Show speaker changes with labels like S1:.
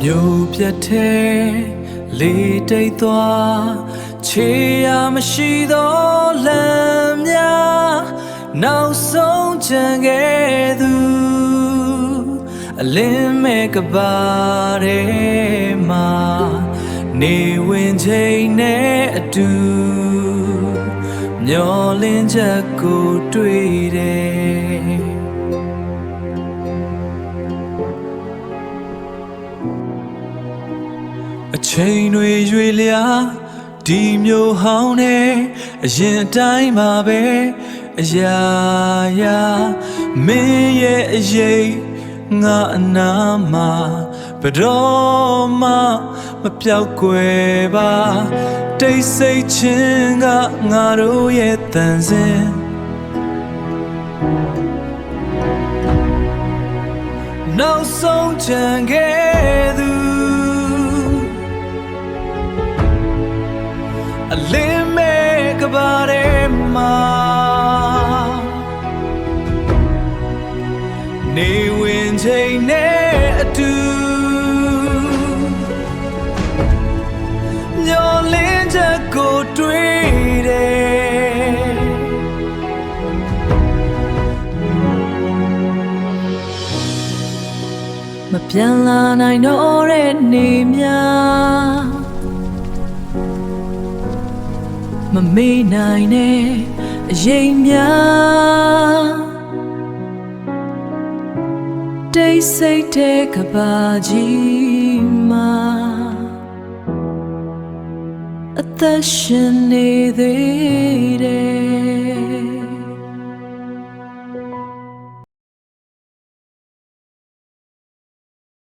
S1: မျိုးပြတ်တဲ့လေးတိတ်သွားခြေရမရှိသောလမ်းများနောက်ဆုံးချန်ခဲ့သူအလင်းမဲ့ကပါတဲ့မှာနေဝင်ချိန်နဲ့အတူမျောလင်းချက်ကိုတွေ့တယ်အချိန်တွေရွေလျာဒီမျိုးဟောင်းနဲ့အရင်တိုင်းမှာပဲအရာရာမင်းရဲ့အရေးငါအနာမှာဘယ်တော့မှမပြောက်ကွယ်ပါတိတ်ဆိတ်ခြင်းကငါတို့ရဲ့တန်စင်နောက်ဆုံးချန်ခဲ့သူအလင်းမဲ့ကပါတဲ့မှာနေဝင်ချိန်နဲ့အတူမျောလင်းချက်ကိုတွေ့တယ်မပြန်လာနိုင်တော့တဲ့နေများမမေ့နိုင်တဲ့အရေးများတိတ်ဆိတ်တဲ့ကဘာကြီးမှာအသက်ရှင်နေသေးတယ်